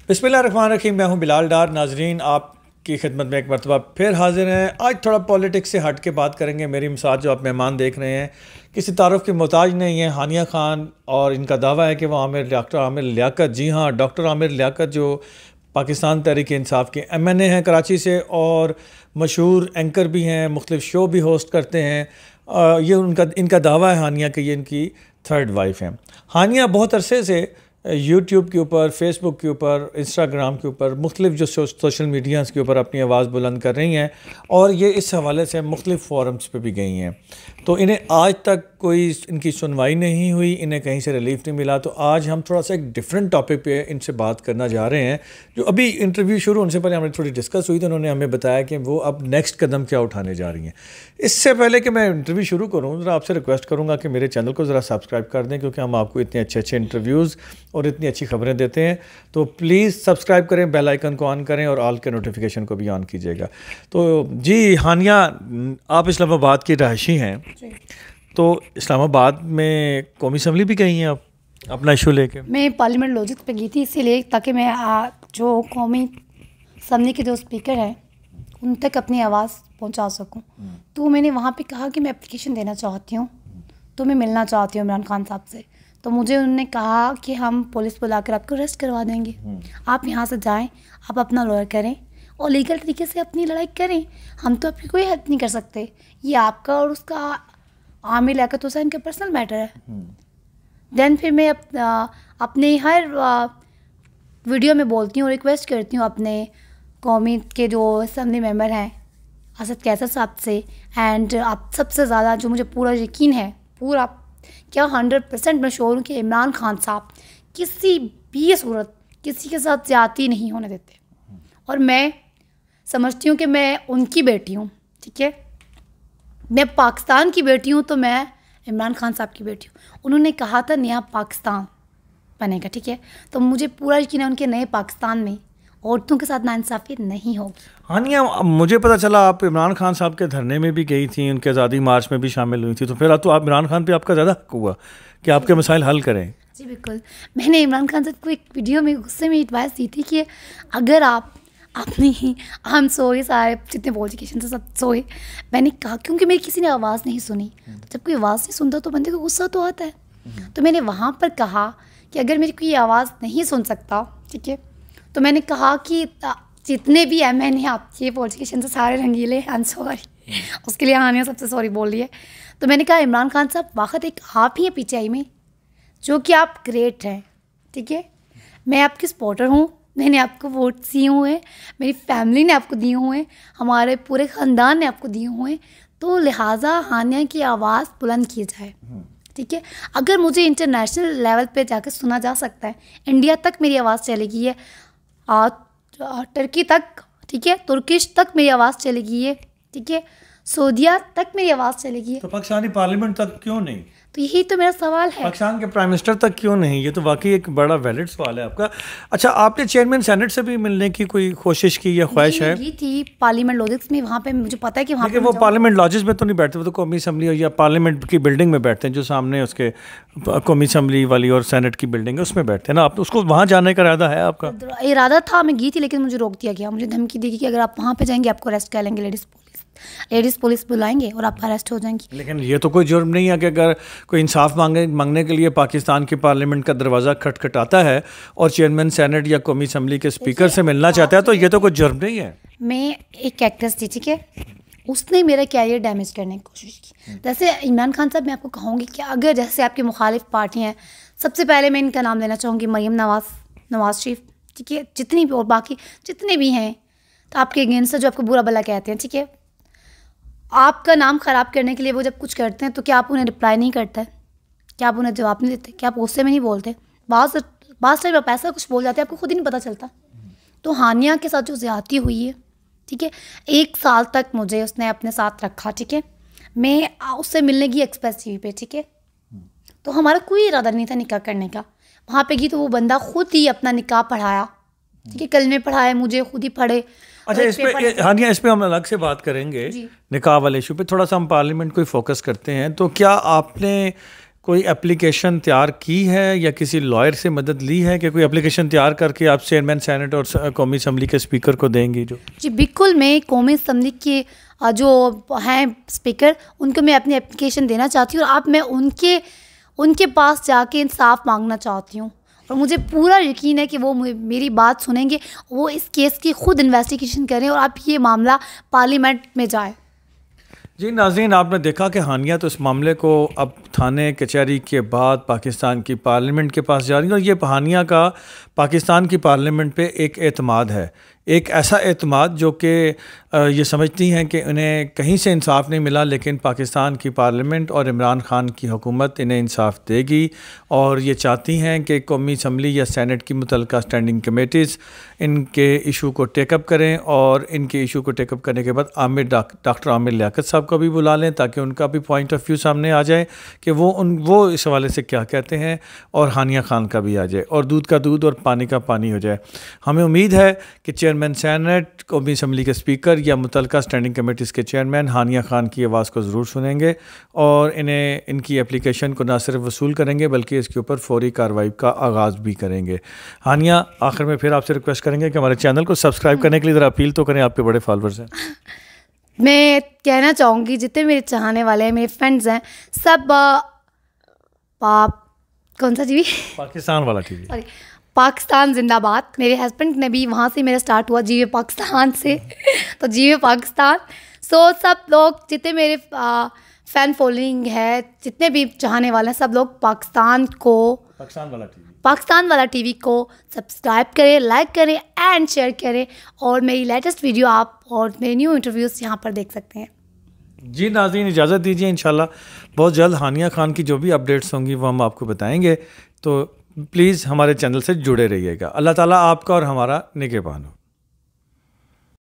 बिस्मिल्लाहिर्रहमानिर्रहीम। मैं हूं बिलाल डार। नाजरीन, आपकी खिदमत में एक मरतबा फिर हाजिर हैं। आज थोड़ा पॉलिटिक्स से हट के बात करेंगे। मेरी साथ जो आप मेहमान देख रहे हैं किसी तारुफ के मोहताज नहीं है, हानिया खान, और इनका दावा है कि वो डॉक्टर आमिर लियाकत, जी हाँ, डॉक्टर आमिर लियाकत जो पाकिस्तान तहरीक इंसाफ के MNA हैं कराची से, और मशहूर एंकर भी हैं, मुख्तलिफ शो भी होस्ट करते हैं। ये इनका दावा है हानिया कि ये इनकी थर्ड वाइफ हैं। हानिया बहुत अरसे से यूट्यूब के ऊपर, फेसबुक के ऊपर, इंस्टाग्राम के ऊपर, मुख्तलिफ जो सोशल मीडियाज़ के ऊपर अपनी आवाज़ बुलंद कर रही हैं, और ये इस हवाले से मुख्तलिफ फोरम्स पे भी गई हैं। तो इन्हें आज तक कोई इनकी सुनवाई नहीं हुई, इन्हें कहीं से रिलीफ नहीं मिला। तो आज हम थोड़ा सा एक डिफरेंट टॉपिक पे इनसे बात करना जा रहे हैं। जो अभी इंटरव्यू शुरू होने से पहले हमें थोड़ी डिस्कस हुई, तो उन्होंने हमें बताया कि वो अब नेक्स्ट कदम क्या उठाने जा रही हैं। इससे पहले कि मैं इंटरव्यू शुरू करूँ, ज़रा आपसे रिक्वेस्ट करूँगा कि मेरे चैनल को ज़रा सब्सक्राइब कर दें, क्योंकि हम आपको इतने अच्छे अच्छे इंटरव्यूज़ और इतनी अच्छी खबरें देते हैं। तो प्लीज़ सब्सक्राइब करें, बेल आइकन को ऑन करें, और ऑल के नोटिफिकेशन को भी ऑन कीजिएगा। तो जी हानिया, आप इस्लामाबाद की रहायशी हैं, तो इस्लामाबाद में कौमी असम्बली भी गई हैं आप अपना इशू लेके? मैं पार्लियामेंट लॉजिक पे गई थी, इसीलिए ताकि मैं जो कौमी असम्बली के जो स्पीकर हैं उन तक अपनी आवाज़ पहुंचा सकूं। तो मैंने वहाँ पे कहा कि मैं एप्लीकेशन देना चाहती हूँ, तो मैं मिलना चाहती हूँ इमरान खान साहब से। तो मुझे उन्होंने कहा कि हम पुलिस बुलाकर आपको अरेस्ट करवा देंगे, आप यहाँ से जाएँ, आप अपना लॉयर करें और लीगल तरीके से अपनी लड़ाई करें, हम तो आपकी कोई हेल्प नहीं कर सकते। ये आपका और उसका आमिर लियाकत हुसैन का पर्सनल मैटर है। देन फिर मैं अपने हर वीडियो में बोलती हूँ, रिक्वेस्ट करती हूँ अपने कौमी के जो असम्बली मेंबर हैं असद कैसर साहब से, एंड आप सबसे ज़्यादा जो मुझे पूरा यकीन है, पूरा क्या 100% मैं श्योर हूँ कि इमरान खान साहब किसी भी सूरत किसी के साथ ज़्यादती नहीं होने देते। और मैं समझती हूँ कि मैं उनकी बेटी हूँ, ठीक है, मैं पाकिस्तान की बेटी हूँ, तो मैं इमरान खान साहब की बेटी हूँ। उन्होंने कहा था नया पाकिस्तान बनेगा, ठीक है, तो मुझे पूरा यकीन है उनके नए पाकिस्तान में औरतों के साथ नाइंसाफ़ी नहीं होगी। हानिया, मुझे पता चला आप इमरान खान साहब के धरने में भी गई थी, उनके आज़ादी मार्च में भी शामिल हुई थी, तो फिर तो आप इमरान खान पे आपका ज़्यादा हक हुआ कि आपके मसाइल हल करें। जी बिल्कुल। मैंने इमरान खान साहब को एक वीडियो में गुस्से में एडवाइस दी थी कि अगर आप अपनी ही, हम सोए सारे जितने पॉलिटिशियन से सब सोए, मैंने कहा क्योंकि मेरी किसी ने आवाज़ नहीं सुनी, तो जब कोई आवाज़ नहीं सुनता तो बंदे को गुस्सा तो आता है। तो मैंने वहाँ पर कहा कि अगर मेरी कोई आवाज़ नहीं सुन सकता, ठीक है, तो मैंने कहा कि जितने भी MNA आपके पॉलिटिशियन से सारे रंगीले, आई एम सॉरी, उसके लिए हानिया सबसे सॉरी बोल रही है। तो मैंने कहा इमरान खान साहब वाकई एक आप ही हैं पीछे में, जो कि आप ग्रेट हैं, ठीक है, मैं आपकी सपोर्टर हूँ, मैंने आपको वोट दिए हुए हैं, मेरी फैमिली ने आपको दिए हुए हैं, हमारे पूरे ख़ानदान ने आपको दिए हुए हैं, तो लिहाजा हानिया की आवाज़ बुलंद की जाए, ठीक है। अगर मुझे इंटरनेशनल लेवल पे जाकर सुना जा सकता है, इंडिया तक मेरी आवाज़ चलेगी है, टर्की तक, ठीक है, तुर्किश तक मेरी आवाज़ चलेगी है, ठीक है, सऊदीया तक मेरी आवाज़ चलेगी, तो पाकिस्तानी पार्लियामेंट तक क्यों नहीं? तो यही तो मेरा सवाल है, पाकिस्तान के प्राइम मिनिस्टर तक क्यों नहीं? ये तो वाकई एक बड़ा वैलिड सवाल है आपका। अच्छा, आपने चेयरमैन सेनेट से भी मिलने की कोई कोशिश की या ख्वाहिश है? ये थी पार्लियामेंट लॉजिक्स में, वहाँ पे मुझे पता है कि वहाँ पे वो पार्लियामेंट लॉजिस में तो नहीं बैठते, वो तो कौमी असम्बली या पार्लियामेंट की बिल्डिंग में बैठते हैं, जो सामने उसके कौमी असम्बली वाली और सेनेट की बिल्डिंग है, उसमें बैठते हैं ना। आप उसको वहाँ जाने का इरादा है आपका? इरादा था, मैं गई थी, लेकिन मुझे रोक दिया गया। मुझे धमकी दी कि अगर आप वहाँ पे जाएंगे आपको अरेस्ट कर लेंगे, लेडीज़ पुलिस बुलाएंगे और आप अरेस्ट हो जाएंगी। लेकिन ये तो कोई जुर्म नहीं है कि अगर कोई इंसाफ मांगने के लिए पाकिस्तान की पार्लियामेंट का दरवाज़ा खटखटाता है और चेयरमैन सेनेट या कौमी असम्बली के स्पीकर से मिलना चाहता है, तो ये तो कोई जुर्म नहीं है। मैं एक एक्ट्रेस थी, ठीक है, उसने मेरा कैरियर डैमेज करने की कोशिश की। जैसे इमरान खान साहब, मैं आपको कहूँगी कि अगर जैसे आपकी मुखालिफ पार्टी हैं, सबसे पहले मैं इनका नाम लेना चाहूँगी, मरीम नवाज शरीफ, ठीक है, जितनी भी और बाकी जितने भी हैं, तो आपके अगेंस्ट जो आपको बुरा भला कहते हैं, ठीक है, आपका नाम ख़राब करने के लिए वो जब कुछ करते हैं तो क्या आप उन्हें रिप्लाई नहीं करते? क्या आप उन्हें जवाब नहीं देते? क्या आप गुस्से में नहीं बोलते? बात टाइम आप ऐसा कुछ बोल जाते हैं आपको खुद ही नहीं पता चलता। तो हानिया के साथ जो ज़्यादती हुई है, ठीक है, 1 साल तक मुझे उसने अपने साथ रखा, ठीक है, मैं उससे मिलने की एक्सप्रेस टीवी पे, ठीक है, तो हमारा कोई इरादा नहीं था निकाह करने का। वहाँ पे गई तो वो बंदा खुद ही अपना निकाह पढ़ाया, ठीक है, कलमे पढ़ाए, मुझे खुद ही पढ़े। अच्छा, इस पे हानिया, इस पे हम अलग से बात करेंगे, निकाह वाले इशू पे। थोड़ा सा हम पार्लियामेंट को ही फोकस करते हैं। तो क्या आपने कोई एप्लीकेशन तैयार की है या किसी लॉयर से मदद ली है कि कोई एप्लीकेशन तैयार करके आप चेयरमैन सेनेट और कौमी असम्बली के स्पीकर को देंगी? जो जी बिल्कुल, मैं कौमी असम्बली के जो हैं स्पीकर, उनको मैं अपनी एप्लीकेशन देना चाहती हूँ और अब मैं उनके पास जाके इंसाफ मांगना चाहती हूँ और मुझे पूरा यकीन है कि वो मेरी बात सुनेंगे, वो इस केस की खुद इन्वेस्टिगेशन करें और अब ये मामला पार्लियामेंट में जाए। जी नाज़रीन, आपने देखा कि हानिया तो इस मामले को अब थाने कचहरी के बाद पाकिस्तान की पार्लियामेंट के पास जा रही है और ये हानिया का पाकिस्तान की पार्लियामेंट पे एक एतमाद है, एक ऐसा एतमाद जो कि ये समझती हैं कि उन्हें कहीं से इंसाफ नहीं मिला, लेकिन पाकिस्तान की पार्लियामेंट और इमरान खान की हुकूमत इन्हें इंसाफ देगी और ये चाहती हैं कि कौमी असम्बली या सेनेट की मुतल्लिका स्टैंडिंग कमेटीज़ इनके इशू को टेकअप करें और इनके इशू को टेकअप करने के बाद डॉक्टर आमिर लियाकत साहब को भी बुला लें ताकि उनका भी पॉइंट ऑफ व्यू सामने आ जाए कि वो इस हवाले से क्या कहते हैं और हानिया खान का भी आ जाए और दूध का दूध और पानी का पानी हो जाए। हमें उम्मीद है कि चेयरमैन सेनेट, कौमी असम्बली के स्पीकर या मुतल्लिका स्टैंडिंग कमेटीज़ के चेयरमैन हानिया खान की आवाज़ को ज़रूर सुनेंगे और इनकी एप्लीकेशन को ना सिर्फ वसूल करेंगे बल्कि इसके ऊपर फौरी कार्रवाई का आगाज़ भी करेंगे। हानिया, आखिर में फिर आपसे रिक्वेस्ट करेंगे कि हमारे चैनल को सब्सक्राइब करने के लिए ज़रा अपील तो करें, आपके बड़े फॉलोअर्स हैं। मैं कहना चाहूँगी जितने मेरे चाहने वाले हैं, मेरे फ्रेंड्स हैं, सब कौन सा टीवी? पाकिस्तान वाला टीवी। सॉरी, पाकिस्तान जिंदाबाद। मेरे हस्बैंड ने भी वहाँ से मेरा स्टार्ट हुआ, जीवे पाकिस्तान से तो जीवे पाकिस्तान। सो सब लोग जितने मेरे फ़ैन फॉलोइंग है, जितने भी चाहने वाले हैं, सब लोग पाकिस्तान वाला टीवी को सब्सक्राइब करें, लाइक करें एंड शेयर करें और मेरी लेटेस्ट वीडियो आप और मेरे न्यू इंटरव्यूज़ यहाँ पर देख सकते हैं। जी नाज़रीन, इजाज़त दीजिए, इंशाल्लाह बहुत जल्द हानिया खान की जो भी अपडेट्स होंगी वो हम आपको बताएंगे, तो प्लीज़ हमारे चैनल से जुड़े रहिएगा। अल्लाह ताला आपका और हमारा निगहबान हो।